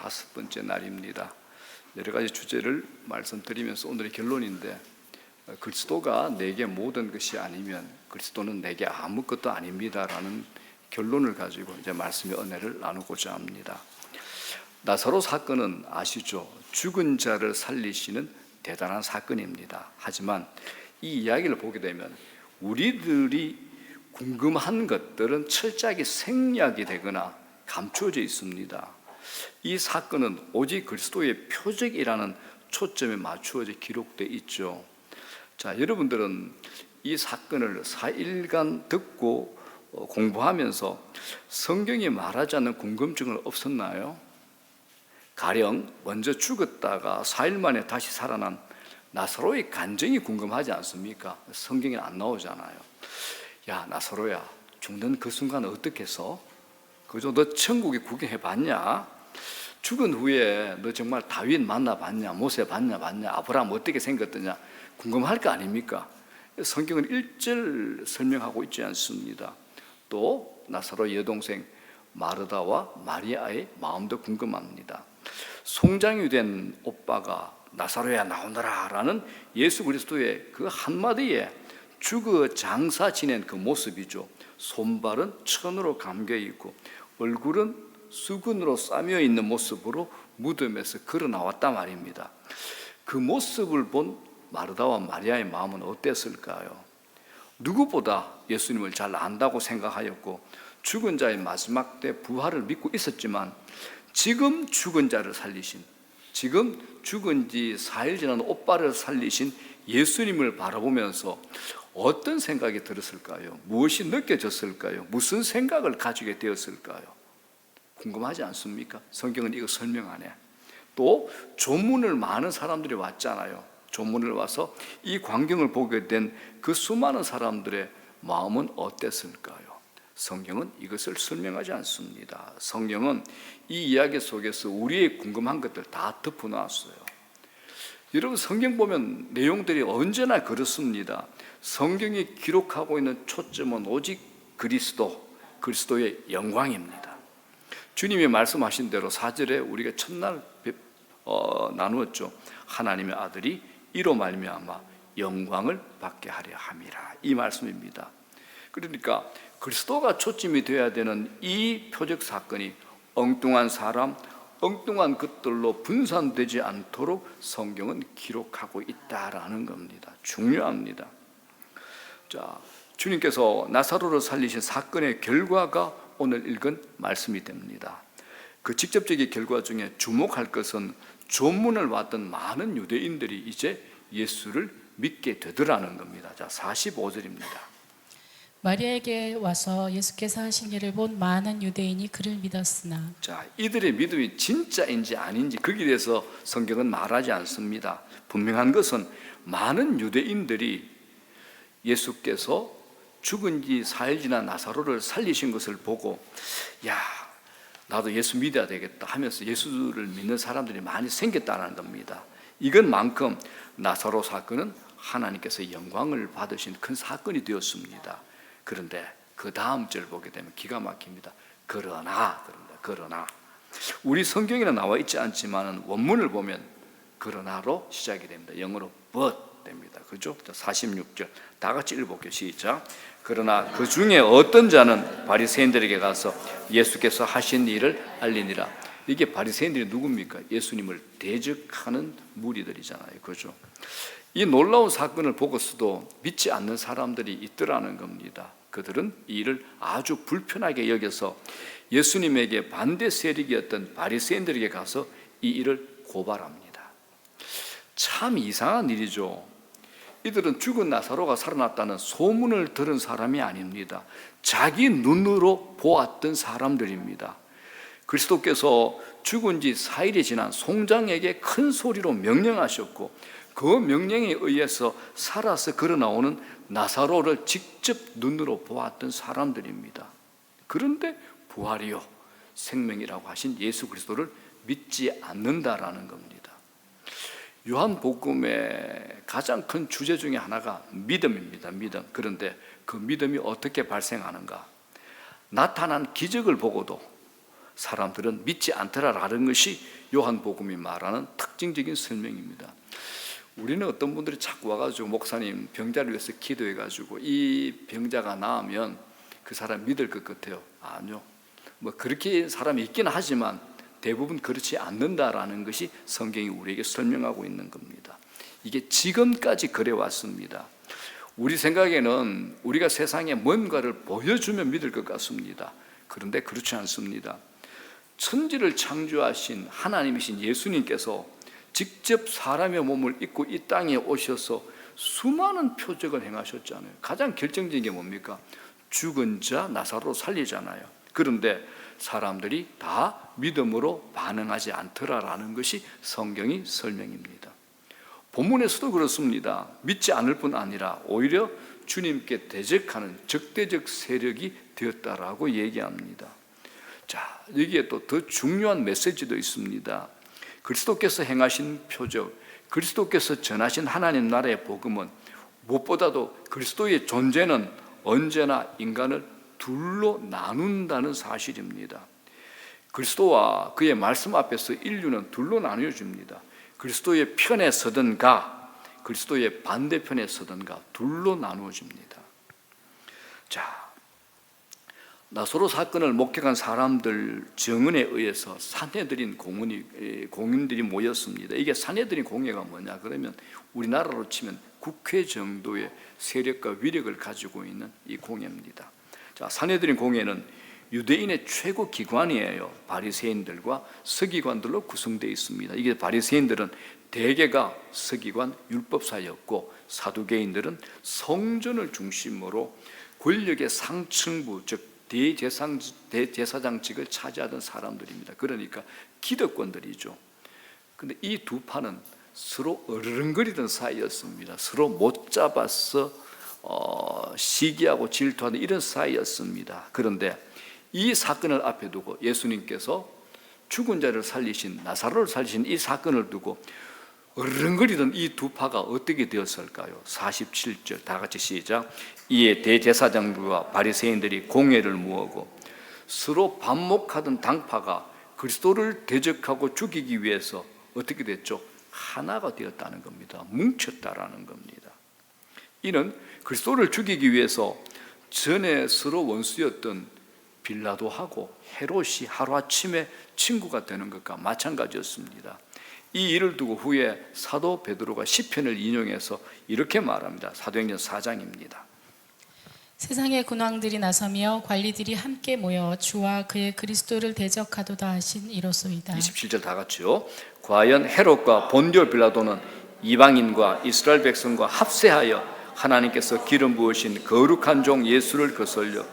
5번째 날입니다. 여러 가지 주제를 말씀드리면서 오늘의 결론인데, 그리스도가 내게 모든 것이 아니면 그리스도는 내게 아무것도 아닙니다라는 결론을 가지고 이제 말씀의 은혜를 나누고자 합니다. 나사로 사건은 아시죠? 죽은 자를 살리시는 대단한 사건입니다. 하지만 이 이야기를 보게 되면 우리들이 궁금한 것들은 철저하게 생략이 되거나 감추어져 있습니다. 이 사건은 오직 그리스도의 표적이라는 초점에 맞추어져 기록되어 있죠. 자, 여러분들은 이 사건을 4일간 듣고 공부하면서 성경이 말하지 않는 궁금증은 없었나요? 가령 먼저 죽었다가 4일 만에 다시 살아난 나사로의 간증이 궁금하지 않습니까? 성경에 안 나오잖아요. 야, 나사로야, 죽는 그 순간 어떻겠어? 그죠? 너 천국에 구경해 봤냐? 죽은 후에 너 정말 다윗 만나봤냐? 모세 봤냐? 아브라함 어떻게 생겼더냐? 궁금할 거 아닙니까? 성경은 1절 설명하고 있지 않습니다. 또 나사로의 여동생 마르다와 마리아의 마음도 궁금합니다. 송장이 된 오빠가 나사로야 나오너라 라는 예수 그리스도의 그 한마디에 죽어 장사 지낸 그 모습이죠. 손발은 천으로 감겨있고 얼굴은 수건으로 싸며 있는 모습으로 무덤에서 걸어 나왔단 말입니다. 그 모습을 본 마르다와 마리아의 마음은 어땠을까요? 누구보다 예수님을 잘 안다고 생각하였고 죽은 자의 마지막 때 부활을 믿고 있었지만 지금 죽은 자를 살리신, 지금 죽은 지 4일 지난 오빠를 살리신 예수님을 바라보면서 어떤 생각이 들었을까요? 무엇이 느껴졌을까요? 무슨 생각을 가지게 되었을까요? 궁금하지 않습니까? 성경은 이거 설명 안 해. 또 조문을 많은 사람들이 왔잖아요. 조문을 와서 이 광경을 보게 된 그 수많은 사람들의 마음은 어땠을까요? 성경은 이것을 설명하지 않습니다. 성경은 이 이야기 속에서 우리의 궁금한 것들 다 덮어놨어요. 여러분, 성경 보면 내용들이 언제나 그렇습니다. 성경이 기록하고 있는 초점은 오직 그리스도의 영광입니다. 주님이 말씀하신 대로 4절에 우리가 첫날 나누었죠. 하나님의 아들이 이로 말미암아 영광을 받게 하려 함이라, 이 말씀입니다. 그러니까 그리스도가 초점이 되어야 되는 이 표적 사건이 엉뚱한 사람, 엉뚱한 것들로 분산되지 않도록 성경은 기록하고 있다라는 겁니다. 중요합니다. 자, 주님께서 나사로를 살리신 사건의 결과가 오늘 읽은 말씀이 됩니다. 그 직접적인 결과 중에 주목할 것은 조문을 왔던 많은 유대인들이 이제 예수를 믿게 되더라는 겁니다. 자, 45절입니다. 마리아에게 와서 예수께서 하신 일을 본 많은 유대인이 그를 믿었으나, 자, 이들의 믿음이 진짜인지 아닌지 거기에 대해서 성경은 말하지 않습니다. 분명한 것은 많은 유대인들이 예수께서 죽은 지 4일 지난 나사로를 살리신 것을 보고, 야, 나도 예수 믿어야 되겠다 하면서 예수를 믿는 사람들이 많이 생겼다는 겁니다. 이것만큼 나사로 사건은 하나님께서 영광을 받으신 큰 사건이 되었습니다. 그런데 그 다음 절 보게 되면 기가 막힙니다. 그러나 우리 성경에는 나와 있지 않지만 원문을 보면 그러나로 시작이 됩니다. 영어로 but 됩니다. 그죠? 46절 다 같이 읽어볼게요. 시작. 그러나 그 중에 어떤 자는 바리새인들에게 가서 예수께서 하신 일을 알리니라. 이게 바리새인들이 누굽니까? 예수님을 대적하는 무리들이잖아요. 그죠? 이 놀라운 사건을 보고서도 믿지 않는 사람들이 있더라는 겁니다. 그들은 이 일을 아주 불편하게 여겨서 예수님에게 반대 세력이었던 바리새인들에게 가서 이 일을 고발합니다. 참 이상한 일이죠. 이들은 죽은 나사로가 살아났다는 소문을 들은 사람이 아닙니다. 자기 눈으로 보았던 사람들입니다. 그리스도께서 죽은 지 4일이 지난 송장에게 큰 소리로 명령하셨고 그 명령에 의해서 살아서 걸어 나오는 나사로를 직접 눈으로 보았던 사람들입니다. 그런데 부활이요 생명이라고 하신 예수 그리스도를 믿지 않는다라는 겁니다. 요한복음의 가장 큰 주제 중에 하나가 믿음입니다. 믿음. 그런데 그 믿음이 어떻게 발생하는가? 나타난 기적을 보고도 사람들은 믿지 않더라라는 것이 요한복음이 말하는 특징적인 설명입니다. 우리는 어떤 분들이 자꾸 와가지고 목사님 병자를 위해서 기도해가지고 이 병자가 나으면 그 사람 믿을 것 같아요. 아니요. 뭐 그렇게 사람이 있긴 하지만 대부분 그렇지 않는다라는 것이 성경이 우리에게 설명하고 있는 겁니다. 이게 지금까지 그래 왔습니다. 우리 생각에는 우리가 세상에 뭔가를 보여주면 믿을 것 같습니다. 그런데 그렇지 않습니다. 천지를 창조하신 하나님이신 예수님께서 직접 사람의 몸을 입고 이 땅에 오셔서 수많은 표적을 행하셨잖아요. 가장 결정적인 게 뭡니까? 죽은 자 나사로 살리잖아요. 그런데 사람들이 다 믿음으로 반응하지 않더라라는 것이 성경의 설명입니다. 본문에서도 그렇습니다. 믿지 않을 뿐 아니라 오히려 주님께 대적하는 적대적 세력이 되었다라고 얘기합니다. 자, 여기에 또 더 중요한 메시지도 있습니다. 그리스도께서 행하신 표적, 그리스도께서 전하신 하나님 나라의 복음은 무엇보다도 그리스도의 존재는 언제나 인간을 둘로 나눈다는 사실입니다. 그리스도와 그의 말씀 앞에서 인류는 둘로 나뉘어집니다. 그리스도의 편에 서든가 그리스도의 반대편에 서든가 둘로 나누어집니다. 자, 나사로 사건을 목격한 사람들 증언에 의해서 산헤드린 공인들이 모였습니다. 이게 산헤드린 공회가 뭐냐 그러면 우리나라로 치면 국회 정도의 세력과 위력을 가지고 있는 이 공회입니다. 자, 산헤드린 공회는 유대인의 최고 기관이에요. 바리새인들과 서기관들로 구성되어 있습니다. 이게 바리새인들은 대개가 서기관 율법사였고 사두개인들은 성전을 중심으로 권력의 상층부 즉 대제사장직을 차지하던 사람들입니다. 그러니까 기득권들이죠. 그런데 이 두 파는 서로 어르렁거리던 사이였습니다. 서로 못 잡아서 시기하고 질투하는 이런 사이였습니다. 그런데 이 사건을 앞에 두고 예수님께서 죽은 자를 살리신 나사로를 살리신 이 사건을 두고 어르렁거리던 이 두 파가 어떻게 되었을까요? 47절 다 같이 시작. 이에 대제사장들과 바리새인들이 공회를 모으고 서로 반목하던 당파가 그리스도를 대적하고 죽이기 위해서 어떻게 됐죠? 하나가 되었다는 겁니다. 뭉쳤다라는 겁니다. 이는 그리스도를 죽이기 위해서 전에 서로 원수였던 빌라도하고 헤롯이 하루아침에 친구가 되는 것과 마찬가지였습니다. 이 일을 두고 후에 사도 베드로가 시편을 인용해서 이렇게 말합니다. 사도행전 4장입니다. 세상의 군왕들이 나서며 관리들이 함께 모여 주와 그의 그리스도를 대적하도다 하신 이로소이다. 27절 다 같이요. 과연 헤롯과 본디오 빌라도는 이방인과 이스라엘 백성과 합세하여 하나님께서 기름 부으신 거룩한 종 예수를 거슬려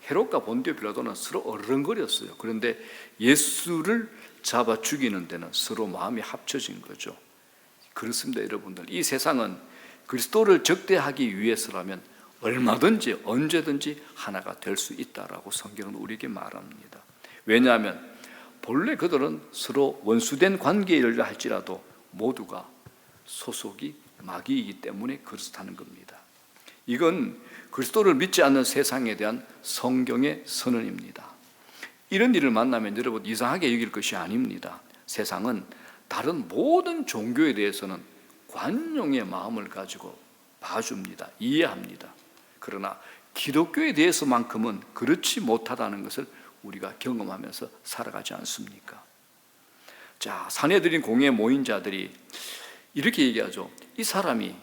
헤롯과 본디오 빌라도는 서로 어르렁거렸어요. 그런데 예수를 잡아 죽이는 데는 서로 마음이 합쳐진 거죠. 그렇습니다, 여러분들. 이 세상은 그리스도를 적대하기 위해서라면 얼마든지 언제든지 하나가 될 수 있다라고 성경은 우리에게 말합니다. 왜냐하면 본래 그들은 서로 원수된 관계를 할지라도 모두가 소속이 마귀이기 때문에 그렇다는 겁니다. 이건 그리스도를 믿지 않는 세상에 대한 성경의 선언입니다. 이런 일을 만나면 여러분 이상하게 여길 것이 아닙니다. 세상은 다른 모든 종교에 대해서는 관용의 마음을 가지고 봐줍니다. 이해합니다. 그러나 기독교에 대해서만큼은 그렇지 못하다는 것을 우리가 경험하면서 살아가지 않습니까? 자, 산헤드린 공회에 모인 자들이 이렇게 얘기하죠. 이 사람이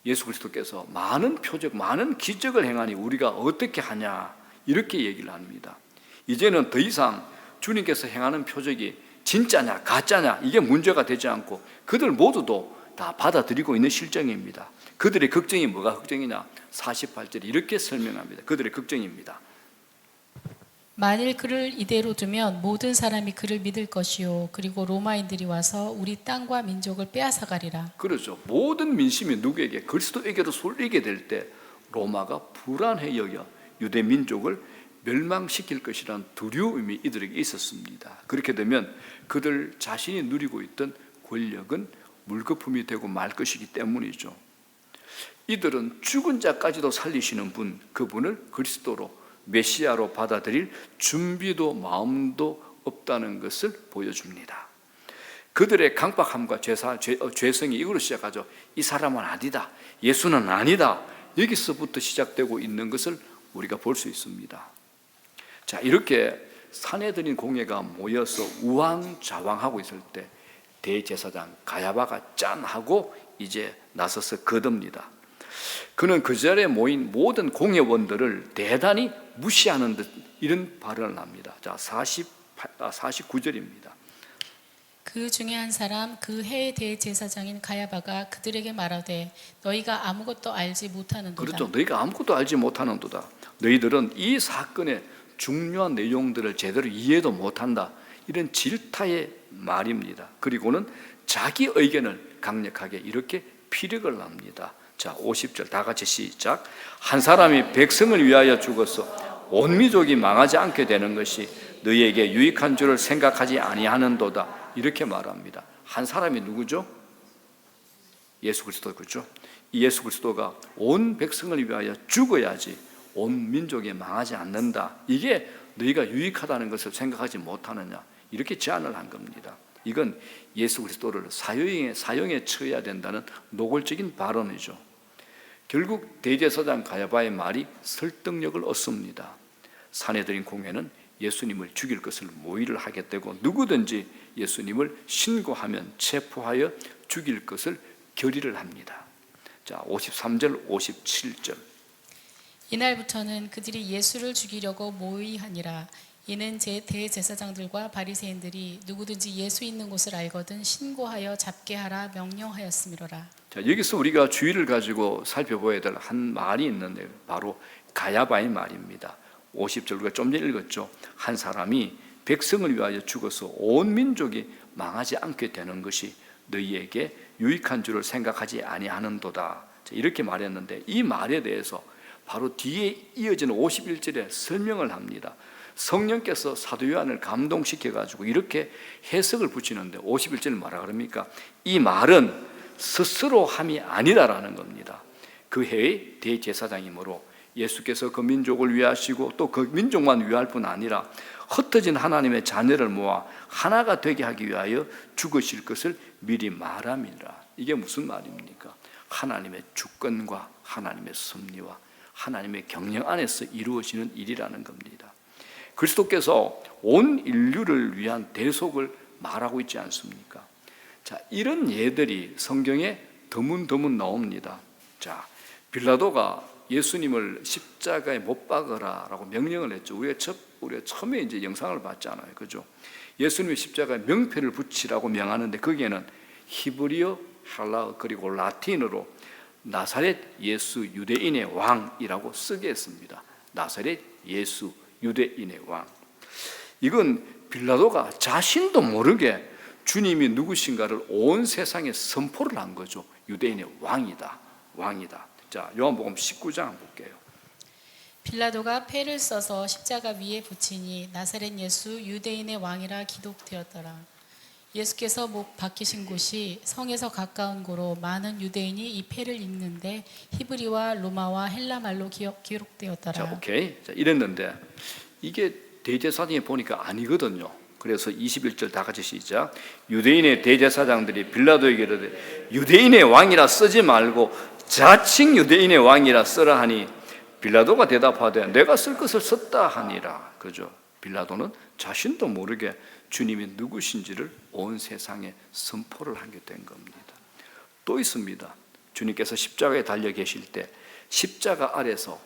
예수 그리스도께서 많은 표적, 많은 기적을 행하니 우리가 어떻게 하냐 이렇게 얘기를 합니다. 이제는 더 이상 주님께서 행하는 표적이 진짜냐 가짜냐 이게 문제가 되지 않고 그들 모두도 다 받아들이고 있는 실정입니다. 그들의 걱정이 뭐가 걱정이냐? 48절에 이렇게 설명합니다. 그들의 걱정입니다. 만일 그를 이대로 두면 모든 사람이 그를 믿을 것이요 그리고 로마인들이 와서 우리 땅과 민족을 빼앗아가리라. 그렇죠. 모든 민심이 누구에게? 그리스도에게로 쏠리게 될 때 로마가 불안해 여겨 유대 민족을 멸망시킬 것이라는 두려움이 이들에게 있었습니다. 그렇게 되면 그들 자신이 누리고 있던 권력은 물거품이 되고 말 것이기 때문이죠. 이들은 죽은 자까지도 살리시는 분, 그분을 그리스도로 메시아로 받아들일 준비도 마음도 없다는 것을 보여줍니다. 그들의 강박함과 죄성이 이걸로 시작하죠. 이 사람은 아니다, 예수는 아니다, 여기서부터 시작되고 있는 것을 우리가 볼 수 있습니다. 자, 이렇게 사내들인 공회가 모여서 우왕좌왕하고 있을 때 대제사장 가야바가 짠하고 이제 나서서 거듭니다. 그는 그 자리에 모인 모든 공회원들을 대단히 무시하는 듯 이런 발언을 합니다. 자, 49절입니다. 그 중에 한 사람 그 해의 대제사장인 가야바가 그들에게 말하되 너희가 아무것도 알지 못하는도다. 그렇죠. 너희가 아무것도 알지 못하는도다. 너희들은 이 사건의 중요한 내용들을 제대로 이해도 못한다. 이런 질타의 말입니다. 그리고는 자기 의견을 강력하게 이렇게 피력을 합니다. 자, 50절 다 같이 시작. 한 사람이 백성을 위하여 죽어서 온 민족이 망하지 않게 되는 것이 너희에게 유익한 줄을 생각하지 아니하는도다. 이렇게 말합니다. 한 사람이 누구죠? 예수 그리스도. 그렇죠? 이 예수 그리스도가 온 백성을 위하여 죽어야지 온 민족이 망하지 않는다. 이게 너희가 유익하다는 것을 생각하지 못하느냐, 이렇게 제안을 한 겁니다. 이건 예수 그리스도를 사형에 처해야 된다는 노골적인 발언이죠. 결국 대제사장 가야바의 말이 설득력을 얻습니다. 사내들인 공회는 예수님을 죽일 것을 모의를 하게 되고 누구든지 예수님을 신고하면 체포하여 죽일 것을 결의를 합니다. 자, 53절 57절. 이날부터는 그들이 예수를 죽이려고 모의하니라. 이는 제 대제사장들과 바리새인들이 누구든지 예수 있는 곳을 알거든 신고하여 잡게 하라 명령하였음이로라. 자, 여기서 우리가 주의를 가지고 살펴봐야 될 한 말이 있는데 바로 가야바의 말입니다. 50절 우리가 좀 전에 읽었죠. 한 사람이 백성을 위하여 죽어서 온 민족이 망하지 않게 되는 것이 너희에게 유익한 줄을 생각하지 아니하는도다. 이렇게 말했는데 이 말에 대해서 바로 뒤에 이어지는 51절에 설명을 합니다. 성령께서 사도 요한을 감동시켜 가지고 이렇게 해석을 붙이는데 51절은 뭐라 그럽니까? 이 말은 스스로 함이 아니라라는 겁니다. 그 해의 대제사장이므로 예수께서 그 민족을 위하시고 또 그 민족만 위할 뿐 아니라 흩어진 하나님의 자녀를 모아 하나가 되게 하기 위하여 죽으실 것을 미리 말함이라. 이게 무슨 말입니까? 하나님의 주권과 하나님의 섭리와 하나님의 경영 안에서 이루어지는 일이라는 겁니다. 그리스도께서 온 인류를 위한 대속을 말하고 있지 않습니까? 자, 이런 예들이 성경에 드문드문 나옵니다. 자, 빌라도가 예수님을 십자가에 못 박으라라고 명령을 했죠. 우리가 처음에 이제 영상을 봤잖아요, 그죠? 예수님의 십자가에 명패를 붙이라고 명하는데 거기에는 히브리어, 헬라어 그리고 라틴어로 나사렛 예수 유대인의 왕이라고 쓰게 했습니다. 나사렛 예수 유대인의 왕. 이건 빌라도가 자신도 모르게 주님이 누구신가를 온 세상에 선포를 한 거죠. 유대인의 왕이다, 왕이다. 자, 요한복음 19장 한번 볼게요. 빌라도가 패를 써서 십자가 위에 붙이니 나사렛 예수 유대인의 왕이라 기록되었더라. 예수께서 못 박히신 곳이 성에서 가까운 고로 많은 유대인이 이 패를 읽는데 히브리와 로마와 헬라 말로 기록되었더라. 자, 오케이. 자, 이랬는데 이게 대제사장에 보니까 아니거든요. 그래서 21절 다 같이 시작. 유대인의 대제사장들이 빌라도에게 이르되 유대인의 왕이라 쓰지 말고 자칭 유대인의 왕이라 쓰라 하니 빌라도가 대답하되 내가 쓸 것을 썼다 하니라. 그죠? 빌라도는 자신도 모르게 주님이 누구신지를 온 세상에 선포를 하게 된 겁니다. 또 있습니다. 주님께서 십자가에 달려 계실 때 십자가 아래서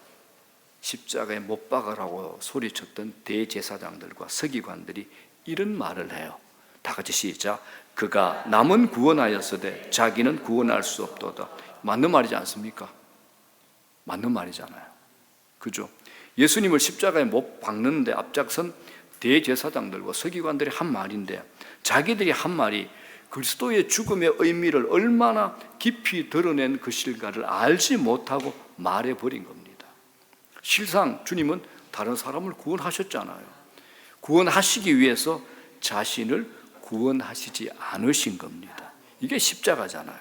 십자가에 못 박으라고 소리쳤던 대제사장들과 서기관들이 이런 말을 해요. 다 같이 시작. 그가 남은 구원하였으되 자기는 구원할 수 없도다. 맞는 말이지 않습니까? 맞는 말이잖아요. 그죠? 예수님을 십자가에 못 박는데 앞장선 대제사장들과 서기관들이 한 말인데 자기들이 한 말이 그리스도의 죽음의 의미를 얼마나 깊이 드러낸 것일까를 알지 못하고 말해버린 겁니다. 실상 주님은 다른 사람을 구원하셨잖아요. 구원하시기 위해서 자신을 구원하시지 않으신 겁니다. 이게 십자가잖아요.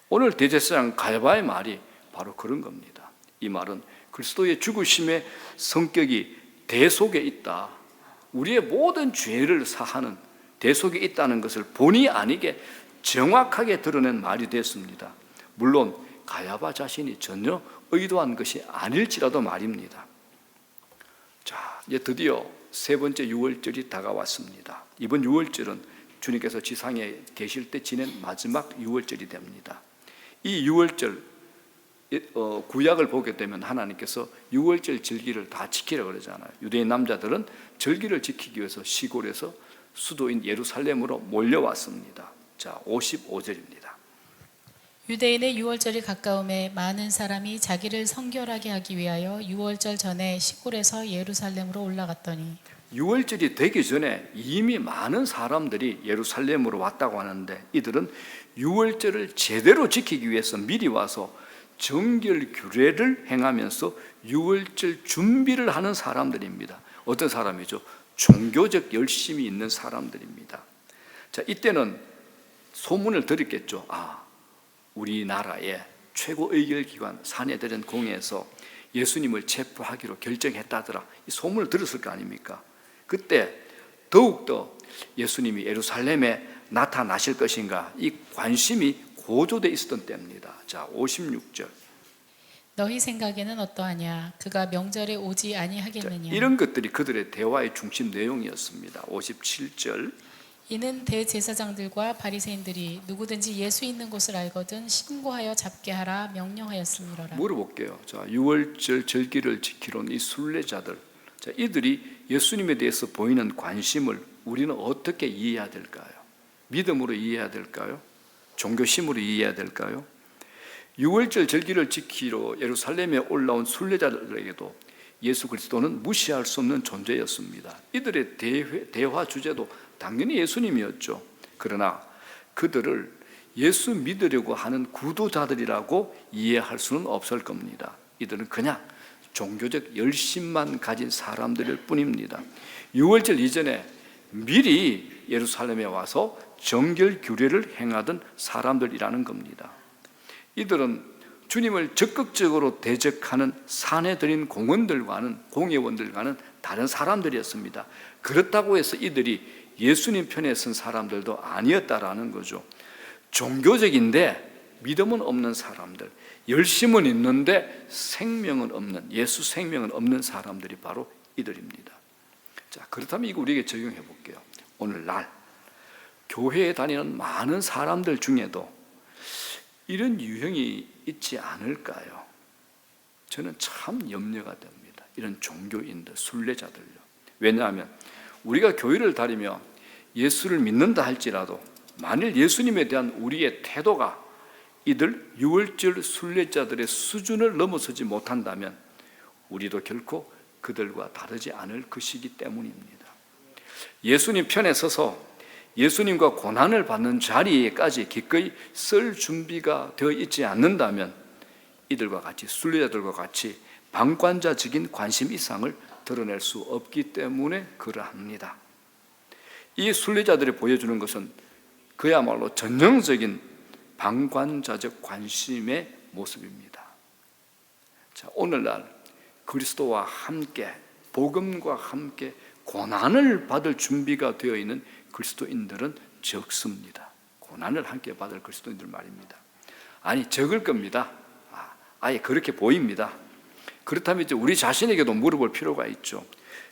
오늘 대제사장 가야바의 말이 바로 그런 겁니다. 이 말은 그리스도의 죽으심의 성격이 대속에 있다. 우리의 모든 죄를 사하는 대속에 있다는 것을 본의 아니게 정확하게 드러낸 말이 됐습니다. 물론 가야바 자신이 전혀 의도한 것이 아닐지라도 말입니다. 자, 이제 드디어 세 번째 유월절이 다가왔습니다. 이번 유월절은 주님께서 지상에 계실 때 지낸 마지막 유월절이 됩니다. 이 유월절 구약을 보게 되면 하나님께서 유월절 절기를 다 지키라고 그러잖아요. 유대인 남자들은 절기를 지키기 위해서 시골에서 수도인 예루살렘으로 몰려왔습니다. 자, 55절입니다. 유대인의 유월절이 가까움에 많은 사람이 자기를 성결하게 하기 위하여 유월절 전에 시골에서 예루살렘으로 올라갔더니 유월절이 되기 전에 이미 많은 사람들이 예루살렘으로 왔다고 하는데 이들은 유월절을 제대로 지키기 위해서 미리 와서 정결 규례를 행하면서 유월절 준비를 하는 사람들입니다. 어떤 사람이죠? 종교적 열심이 있는 사람들입니다. 자, 이때는 소문을 들었겠죠. 우리나라의 최고 의결기관 사내들은 공회에서 예수님을 체포하기로 결정했다더라. 이 소문을 들었을 거 아닙니까? 그때 더욱더 예수님이 예루살렘에 나타나실 것인가 이 관심이 고조되어 있었던 때입니다. 자, 56절. 너희 생각에는 어떠하냐? 그가 명절에 오지 아니하겠느냐? 이런 것들이 그들의 대화의 중심 내용이었습니다. 57절. 이는 대제사장들과 바리새인들이 누구든지 예수 있는 곳을 알거든 신고하여 잡게 하라 명령하였으므로라. 물어볼게요. 자, 유월절 절기를 지키러 온 이 순례자들, 자, 이들이 예수님에 대해서 보이는 관심을 우리는 어떻게 이해해야 될까요? 믿음으로 이해해야 될까요? 종교심으로 이해해야 될까요? 유월절 절기를 지키러 예루살렘에 올라온 순례자들에게도 예수 그리스도는 무시할 수 없는 존재였습니다. 이들의 대화 주제도 당연히 예수님이었죠. 그러나 그들을 예수 믿으려고 하는 구도자들이라고 이해할 수는 없을 겁니다. 이들은 그냥 종교적 열심만 가진 사람들일 뿐입니다. 유월절 이전에 미리 예루살렘에 와서 정결 규례를 행하던 사람들이라는 겁니다. 이들은 주님을 적극적으로 대적하는 사내들인 공회원들과는 다른 사람들이었습니다. 그렇다고 해서 이들이 예수님 편에 선 사람들도 아니었다라는 거죠. 종교적인데 믿음은 없는 사람들, 열심은 있는데 생명은 없는, 예수 생명은 없는 사람들이 바로 이들입니다. 자, 그렇다면 이거 우리에게 적용해 볼게요. 오늘날 교회에 다니는 많은 사람들 중에도 이런 유형이 있지 않을까요? 저는 참 염려가 됩니다. 이런 종교인들, 순례자들요. 왜냐하면 우리가 교회를 다니며 예수를 믿는다 할지라도 만일 예수님에 대한 우리의 태도가 이들 유월절 순례자들의 수준을 넘어서지 못한다면 우리도 결코 그들과 다르지 않을 것이기 때문입니다. 예수님 편에 서서 예수님과 고난을 받는 자리에까지 기꺼이 설 준비가 되어 있지 않는다면 이들과 같이 순례자들과 같이 방관자적인 관심 이상을 드러낼 수 없기 때문에 그러합니다. 이 순례자들이 보여주는 것은 그야말로 전형적인 방관자적 관심의 모습입니다. 자, 오늘날 그리스도와 함께 복음과 함께 고난을 받을 준비가 되어 있는 그리스도인들은 적습니다. 고난을 함께 받을 그리스도인들 말입니다. 아니, 적을 겁니다. 아예 그렇게 보입니다. 그렇다면 이제 우리 자신에게도 물어볼 필요가 있죠.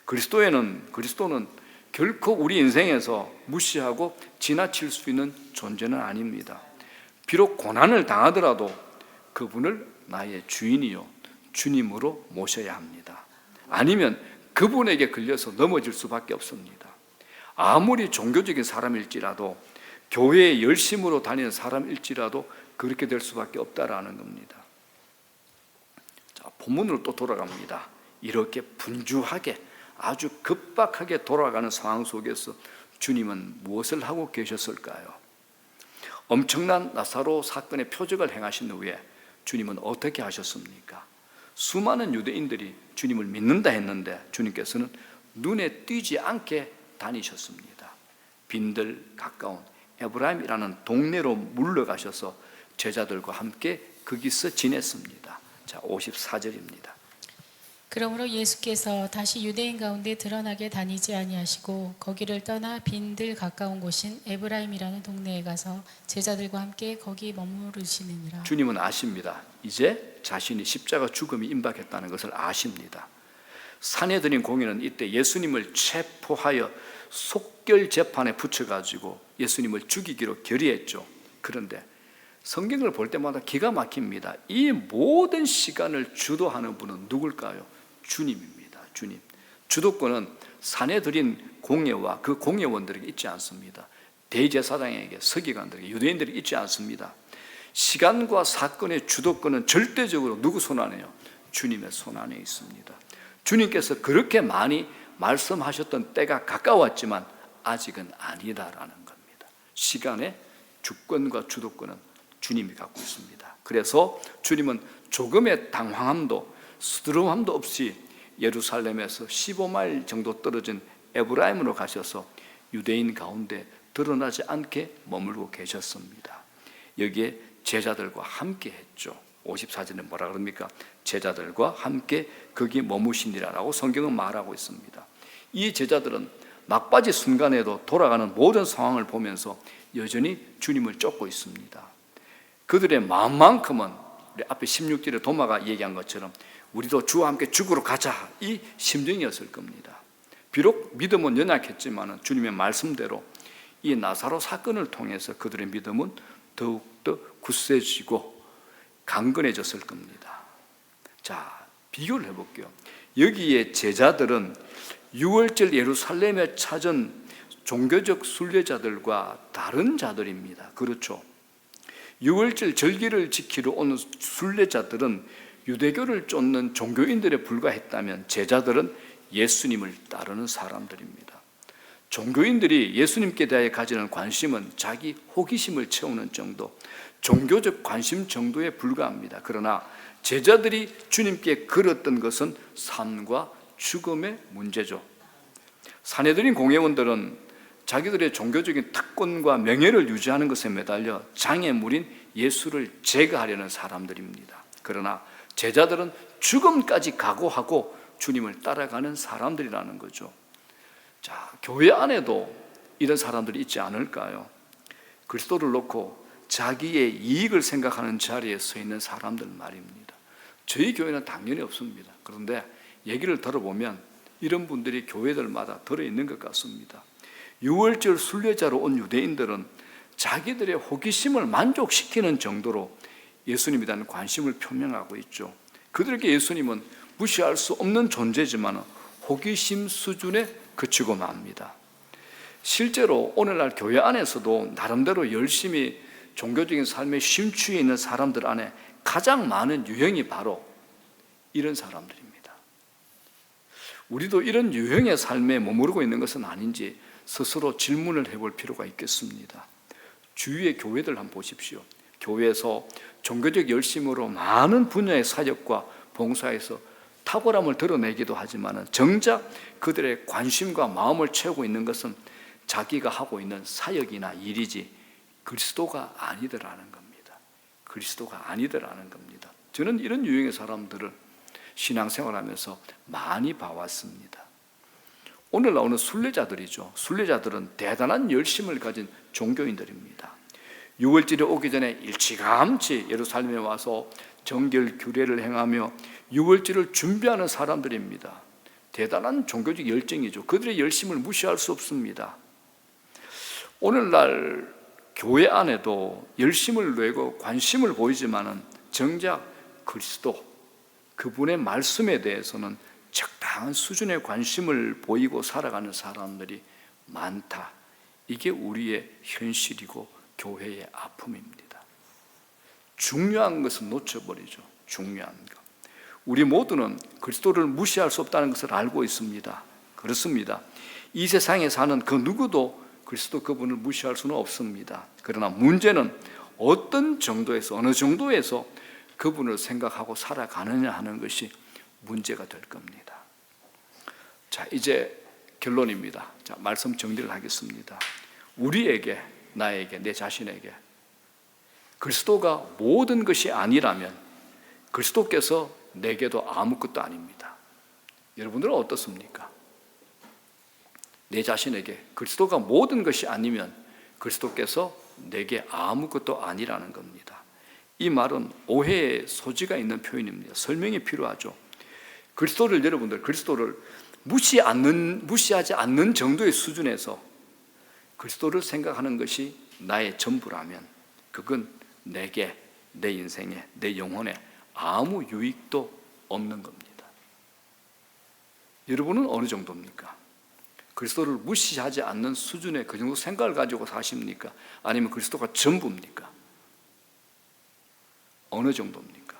그리스도는 결코 우리 인생에서 무시하고 지나칠 수 있는 존재는 아닙니다. 비록 고난을 당하더라도 그분을 나의 주인이요 주님으로 모셔야 합니다. 아니면 그분에게 걸려서 넘어질 수밖에 없습니다. 아무리 종교적인 사람일지라도 교회에 열심으로 다니는 사람일지라도 그렇게 될 수밖에 없다라는 겁니다. 자, 본문으로 또 돌아갑니다. 이렇게 분주하게 아주 급박하게 돌아가는 상황 속에서 주님은 무엇을 하고 계셨을까요? 엄청난 나사로 사건의 표적을 행하신 후에 주님은 어떻게 하셨습니까? 수많은 유대인들이 주님을 믿는다 했는데 주님께서는 눈에 띄지 않게 다니셨습니다. 빈들 가까운 에브라임이라는 동네로 물러가셔서 제자들과 함께 거기서 지냈습니다. 자, 54절입니다. 그러므로 예수께서 다시 유대인 가운데 드러나게 다니지 아니하시고 거기를 떠나 빈들 가까운 곳인 에브라임이라는 동네에 가서 제자들과 함께 거기 머무르시느니라. 주님은 아십니다. 이제 자신이 십자가 죽음이 임박했다는 것을 아십니다. 산헤드린 공회는 이때 예수님을 체포하여 속결 재판에 붙여가지고 예수님을 죽이기로 결의했죠. 그런데 성경을 볼 때마다 기가 막힙니다. 이 모든 시간을 주도하는 분은 누굴까요? 주님입니다. 주님. 주도권은 산헤드린 공회와 그 공회원들에게 있지 않습니다. 대제사장에게, 서기관들에게, 유대인들에게 있지 않습니다. 시간과 사건의 주도권은 절대적으로 누구 손 안에요? 주님의 손 안에 있습니다. 주님께서 그렇게 많이 말씀하셨던 때가 가까웠지만 아직은 아니다라는 겁니다. 시간의 주권과 주도권은 주님이 갖고 있습니다. 그래서 주님은 조금의 당황함도 수두룩함도 없이 예루살렘에서 15마일 정도 떨어진 에브라임으로 가셔서 유대인 가운데 드러나지 않게 머물고 계셨습니다. 여기에 제자들과 함께 했죠. 54절에 뭐라 그럽니까? 제자들과 함께 거기 머무시니라라고 성경은 말하고 있습니다. 이 제자들은 막바지 순간에도 돌아가는 모든 상황을 보면서 여전히 주님을 쫓고 있습니다. 그들의 마음만큼은 우리 앞에 16절에 도마가 얘기한 것처럼 우리도 주와 함께 죽으러 가자, 이 심정이었을 겁니다. 비록 믿음은 연약했지만 주님의 말씀대로 이 나사로 사건을 통해서 그들의 믿음은 더욱더 굳세지고 강건해졌을 겁니다. 자, 비교를 해볼게요. 여기에 제자들은 6월절 예루살렘에 찾은 종교적 순례자들과 다른 자들입니다. 그렇죠. 6월절 절기를 지키러 온 순례자들은 유대교를 쫓는 종교인들에 불과했다면 제자들은 예수님을 따르는 사람들입니다. 종교인들이 예수님께 대해 가지는 관심은 자기 호기심을 채우는 정도, 종교적 관심 정도에 불과합니다. 그러나 제자들이 주님께 걸었던 것은 삶과 죽음의 문제죠. 산헤드린 공회원들은 자기들의 종교적인 특권과 명예를 유지하는 것에 매달려 장애물인 예수를 제거하려는 사람들입니다. 그러나 제자들은 죽음까지 각오하고 주님을 따라가는 사람들이라는 거죠. 자, 교회 안에도 이런 사람들이 있지 않을까요? 그리스도를 놓고 자기의 이익을 생각하는 자리에 서 있는 사람들 말입니다. 저희 교회는 당연히 없습니다. 그런데 얘기를 들어보면 이런 분들이 교회들마다 들어있는 것 같습니다. 6월절 순례자로 온 유대인들은 자기들의 호기심을 만족시키는 정도로 예수님에 대한 관심을 표명하고 있죠. 그들에게 예수님은 무시할 수 없는 존재지만 호기심 수준에 그치고 맙니다. 실제로 오늘날 교회 안에서도 나름대로 열심히 종교적인 삶에 심취해 있는 사람들 안에 가장 많은 유형이 바로 이런 사람들입니다. 우리도 이런 유형의 삶에 머무르고 있는 것은 아닌지 스스로 질문을 해볼 필요가 있겠습니다. 주위의 교회들 한번 보십시오. 교회에서 종교적 열심으로 많은 분야의 사역과 봉사에서 탁월함을 드러내기도 하지만 정작 그들의 관심과 마음을 채우고 있는 것은 자기가 하고 있는 사역이나 일이지 그리스도가 아니더라는 겁니다. 그리스도가 아니더라는 겁니다. 저는 이런 유형의 사람들을 신앙생활하면서 많이 봐왔습니다. 오늘 나오는 순례자들이죠. 순례자들은 대단한 열심을 가진 종교인들입니다. 6월절에 오기 전에 일찌감치 예루살렘에 와서 정결 규례를 행하며 6월절을 준비하는 사람들입니다. 대단한 종교적 열정이죠. 그들의 열심을 무시할 수 없습니다. 오늘날 교회 안에도 열심을 내고 관심을 보이지만은 정작 그리스도, 그분의 말씀에 대해서는 적당한 수준의 관심을 보이고 살아가는 사람들이 많다. 이게 우리의 현실이고 교회의 아픔입니다. 중요한 것은 놓쳐버리죠. 중요한 것. 우리 모두는 그리스도를 무시할 수 없다는 것을 알고 있습니다. 그렇습니다. 이 세상에 사는 그 누구도 그리스도 그분을 무시할 수는 없습니다. 그러나 문제는 어떤 정도에서, 어느 정도에서 그분을 생각하고 살아가느냐 하는 것이 문제가 될 겁니다. 자, 이제 결론입니다. 자, 말씀 정리를 하겠습니다. 우리에게, 나에게, 내 자신에게 그리스도가 모든 것이 아니라면 그리스도께서 내게도 아무것도 아닙니다. 여러분들은 어떻습니까? 내 자신에게 그리스도가 모든 것이 아니면 그리스도께서 내게 아무것도 아니라는 겁니다. 이 말은 오해의 소지가 있는 표현입니다. 설명이 필요하죠. 그리스도를 무시하지 않는 정도의 수준에서 그리스도를 생각하는 것이 나의 전부라면 그건 내게, 내 인생에, 내 영혼에 아무 유익도 없는 겁니다. 여러분은 어느 정도입니까? 그리스도를 무시하지 않는 수준의 그 정도 생각을 가지고 사십니까? 아니면 그리스도가 전부입니까? 어느 정도입니까?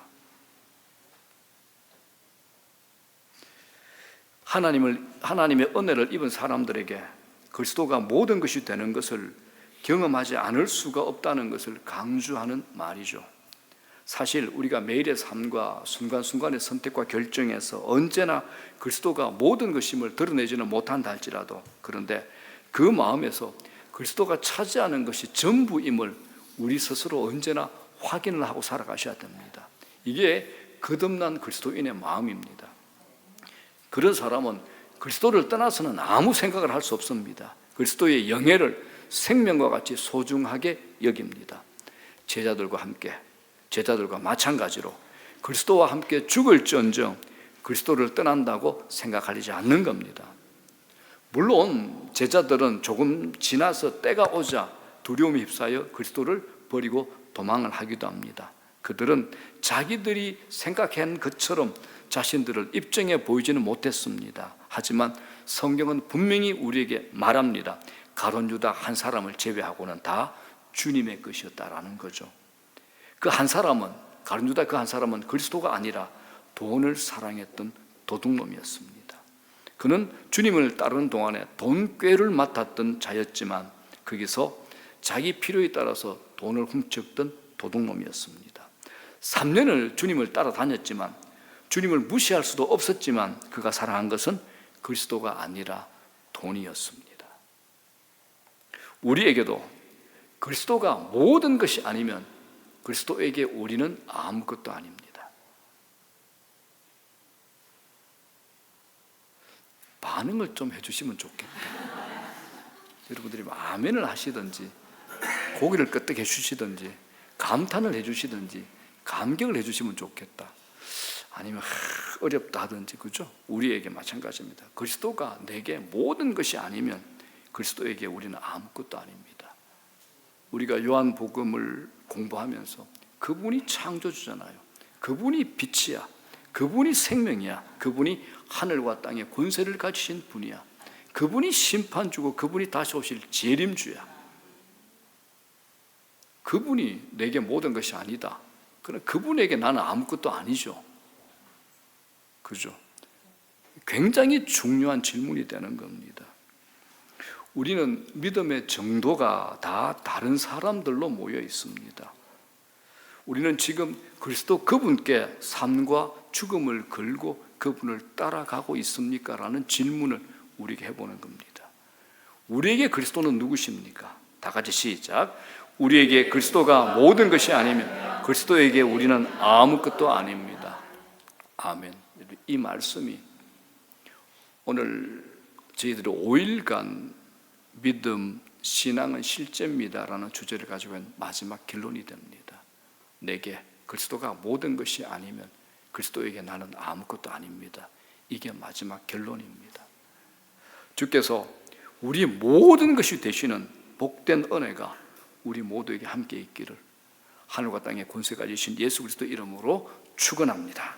하나님의 은혜를 입은 사람들에게 그리스도가 모든 것이 되는 것을 경험하지 않을 수가 없다는 것을 강조하는 말이죠. 사실 우리가 매일의 삶과 순간순간의 선택과 결정에서 언제나 그리스도가 모든 것임을 드러내지는 못한다 할지라도, 그런데 그 마음에서 그리스도가 차지하는 것이 전부임을 우리 스스로 언제나 확인을 하고 살아가셔야 됩니다. 이게 거듭난 그리스도인의 마음입니다. 그런 사람은 그리스도를 떠나서는 아무 생각을 할 수 없습니다. 그리스도의 영예를 생명과 같이 소중하게 여깁니다. 제자들과 마찬가지로 그리스도와 함께 죽을지언정 그리스도를 떠난다고 생각하지 않는 겁니다. 물론 제자들은 조금 지나서 때가 오자 두려움에 휩싸여 그리스도를 버리고 도망을 하기도 합니다. 그들은 자기들이 생각한 것처럼 자신들을 입증해 보이지는 못했습니다. 하지만 성경은 분명히 우리에게 말합니다. 가룟 유다 한 사람을 제외하고는 다 주님의 것이었다라는 거죠. 그 한 사람은, 가룟 유다 그 한 사람은 그리스도가 아니라 돈을 사랑했던 도둑놈이었습니다. 그는 주님을 따르는 동안에 돈꾀를 맡았던 자였지만 거기서 자기 필요에 따라서 돈을 훔쳤던 도둑놈이었습니다. 3년을 주님을 따라다녔지만 주님을 무시할 수도 없었지만 그가 사랑한 것은 그리스도가 아니라 돈이었습니다. 우리에게도 그리스도가 모든 것이 아니면 그리스도에게 우리는 아무것도 아닙니다. 반응을 좀 해주시면 좋겠다. 여러분들이 아멘을 하시든지 고개를 끄덕 해주시든지 감탄을 해주시든지 감격을 해주시면 좋겠다. 아니면 어렵다 하든지, 그죠? 우리에게 마찬가지입니다. 그리스도가 내게 모든 것이 아니면 그리스도에게 우리는 아무것도 아닙니다. 우리가 요한복음을 공부하면서 그분이 창조주잖아요. 그분이 빛이야. 그분이 생명이야. 그분이 하늘과 땅의 권세를 가지신 분이야. 그분이 심판주고 그분이 다시 오실 재림주야. 그분이 내게 모든 것이 아니다. 그러나 그분에게 나는 아무것도 아니죠. 그죠? 굉장히 중요한 질문이 되는 겁니다. 우리는 믿음의 정도가 다 다른 사람들로 모여 있습니다. 우리는 지금 그리스도 그분께 삶과 죽음을 걸고 그분을 따라가고 있습니까? 라는 질문을 우리에게 해보는 겁니다. 우리에게 그리스도는 누구십니까? 다 같이 시작. 우리에게 그리스도가 모든 것이 아니면 그리스도에게 우리는 아무것도 아닙니다. 아멘. 이 말씀이 오늘 저희들이 5일간 믿음, 신앙은 실제입니다 라는 주제를 가지고 있는 마지막 결론이 됩니다. 내게 그리스도가 모든 것이 아니면 그리스도에게 나는 아무것도 아닙니다. 이게 마지막 결론입니다. 주께서 우리 모든 것이 되시는 복된 은혜가 우리 모두에게 함께 있기를 하늘과 땅의 권세 가지신 예수 그리스도 이름으로 축원합니다.